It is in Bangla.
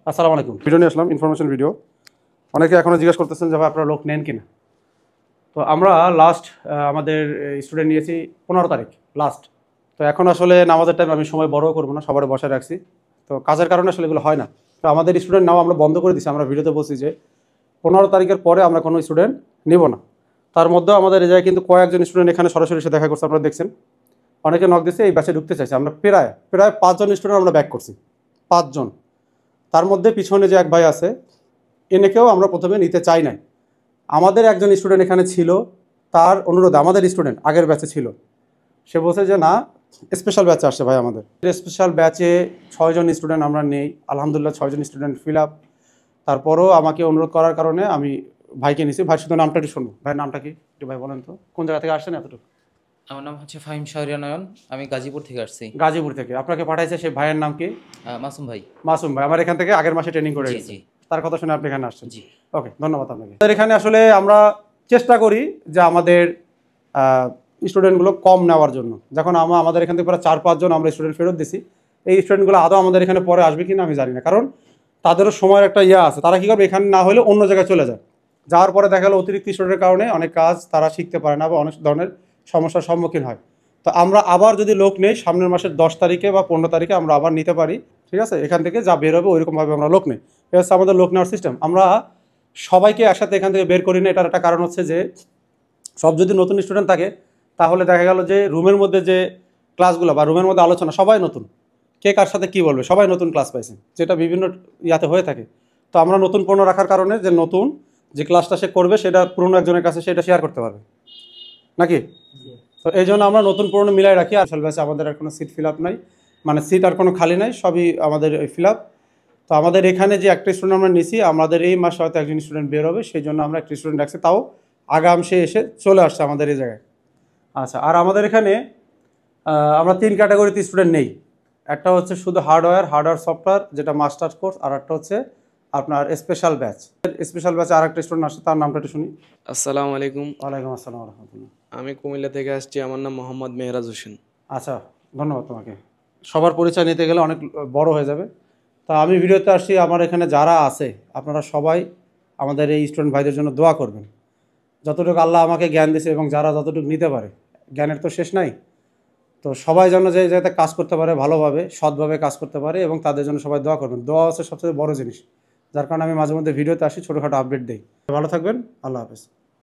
আসসালামু আলাইকুম। ভিডিও নিয়ে আসলাম, ইনফরমেশন ভিডিও। অনেকে এখনও জিজ্ঞেস করতেছেন যে ভাই আপনারা লোক নেন কিনা। তো আমরা লাস্ট আমাদের স্টুডেন্ট নিয়েছি 15 তারিখ লাস্ট। তো এখন আসলে নামাজের টাইম আমি সময় বড়ও করবো না, সবার বসায় রাখছি। তো কাজের কারণে আসলে এগুলো হয় না। তো আমাদের স্টুডেন্ট নাও আমরা বন্ধ করে দিচ্ছি। আমরা ভিডিওতে বলছি যে 15 তারিখের পরে আমরা কোনো স্টুডেন্ট নিব না। তার মধ্যেও আমাদের এই জায়গায় কিন্তু কয়েকজন স্টুডেন্ট এখানে সরাসরি এসে দেখা করছে, আপনারা দেখছেন। অনেকে নক দিচ্ছে, এই ব্যাচে ঢুকতে চাইছে। আমরা প্রায় 5 জন স্টুডেন্ট আমরা ব্যাক করছি, 5 জন। তার মধ্যে পিছনে যে এক ভাই আছে, এনেকেও আমরা প্রথমে নিতে চাই নাই। আমাদের একজন স্টুডেন্ট এখানে ছিল, তার অনুরোধে আমাদের স্টুডেন্ট আগের ব্যাচে ছিল, সে বলছে যে না, স্পেশাল ব্যাচে আসছে ভাই। আমাদের স্পেশাল ব্যাচে 6 জন স্টুডেন্ট আমরা নেই, আলহামদুলিল্লাহ 6 জন স্টুডেন্ট ফিল আপ। তারপরও আমাকে অনুরোধ করার কারণে আমি ভাইকে নিয়েছি। ভাই শুধু নামটা একটু শুনবো। ভাইয়ের নামটা কি একটু ভাই বলেন তো, কোন জায়গা থেকে আসছেন এতটুকু? আমার নাম হচ্ছে ফাহিম শাহরিয়া নয়ন, আমি গাজীপুর থেকে আসছি। গাজীপুর থেকে। আপনাকে পাঠাইছে সেই ভাইয়ের নাম কি? মাসুম ভাই। মাসুম ভাই আমার এখান থেকে আগের মাসে ট্রেনিং করে জি গেছে। জি তার কথা শুনে আপনি এখানে আসছেন। জি। ওকে, ধন্যবাদ আপনাকে। আমাদের এখানে আসলে আমরা চেষ্টা করি যে আমাদের স্টুডেন্টগুলো কম নেওয়ার জন্য। যখন আমাদের এখান থেকে প্রায় 4-5 জন আমরা স্টুডেন্ট ফেরত দিছি, এই স্টুডেন্টগুলো আদৌ আমাদের এখানে পরে আসবে কিনা আমি জানি না। কারণ তাদেরও সময়ের একটা আছে, তারা কী করবে, এখানে না হলে অন্য জায়গায় চলে যায়। যাওয়ার পরে দেখা গেলো অতিরিক্ত স্টুডেন্টের কারণে অনেক কাজ তারা শিখতে পারে না বা অনেক ধরনের সমস্যার সম্মুখীন হয়। তো আমরা আবার যদি লোক নেই, সামনের মাসের 10 তারিখে বা 15 তারিখে আমরা আবার নিতে পারি। ঠিক আছে, এখান থেকে যা বের হবে ওইরকমভাবে আমরা লোক নেই। এটা হচ্ছে আমাদের লোক নেওয়ার সিস্টেম। আমরা সবাইকে একসাথে এখান থেকে বের করি না। এটার একটা কারণ হচ্ছে যে সব যদি নতুন স্টুডেন্ট থাকে, তাহলে দেখা গেল যে রুমের মধ্যে যে ক্লাসগুলো বা রুমের মধ্যে আলোচনা, সবাই নতুন, কে কার সাথে কী বলবে, সবাই নতুন ক্লাস পাইছে, যেটা বিভিন্ন ইয়াতে হয়ে থাকে। তো আমরা নতুন পণ্য রাখার কারণে যে নতুন যে ক্লাসটা সে করবে সেটা পুরনো একজনের কাছে সেটা শেয়ার করতে পারবে নাকি। তো এই জন্য আমরা নতুন পুরনো মিলাই রাখি। আসল ব্যাচে আমাদের আর কোনো সিট ফিল আপ নাই, মানে সিট আর কোনো খালি নাই, সবই আমাদের ফিল আপ। তো আমাদের এখানে যে একটা স্টুডেন্ট আমরা নিছি, আমাদের এই মাসে হয়তো একজন স্টুডেন্ট বের হবে, সেই জন্য আমরা একটা স্টুডেন্ট রাখছি, তাও আগাম সে এসে চলে আসছে আমাদের এই জায়গায়। আচ্ছা, আর আমাদের এখানে আমরা 3 ক্যাটাগরিতে স্টুডেন্ট নেই। একটা হচ্ছে শুধু হার্ডওয়্যার সফটওয়্যার, যেটা মাস্টার্স কোর্স, আর একটা হচ্ছে আপনার স্পেশাল ব্যাচ। স্পেশাল ব্যাচে আর একটা স্টুডেন্ট আসছে, তার নামটা একটু শুনি। আসসালামু আলাইকুম। ওয়ালাইকুম আসসালাম রহমতুল্লাহ। আমি কুমিল্লা থেকে আসছি, আমার নাম মোহাম্মদ মেহরাজ হোসেন। আচ্ছা, ধন্যবাদ তোমাকে। সবার পরিচয় নিতে গেলে অনেক বড় হয়ে যাবে। তা আমি ভিডিওতে আসছি, আমার এখানে যারা আছে আপনারা সবাই আমাদের এই স্টুডেন্ট ভাইদের জন্য দোয়া করবেন। যতটুকু আল্লাহ আমাকে জ্ঞান দিয়েছে এবং যারা যতটুকু নিতে পারে, জ্ঞানের তো শেষ নাই। তো সবাই যেন যে যাতে কাজ করতে পারে, ভালোভাবে সৎভাবে কাজ করতে পারে, এবং তাদের জন্য সবাই দোয়া করবেন। দোয়া হচ্ছে সবচেয়ে বড় জিনিস, যার কারণে আমি মাঝে মধ্যে ভিডিওতে আসি, ছোটোখাটো আপডেট দিই। ভালো থাকবেন, আল্লাহ হাফেজ।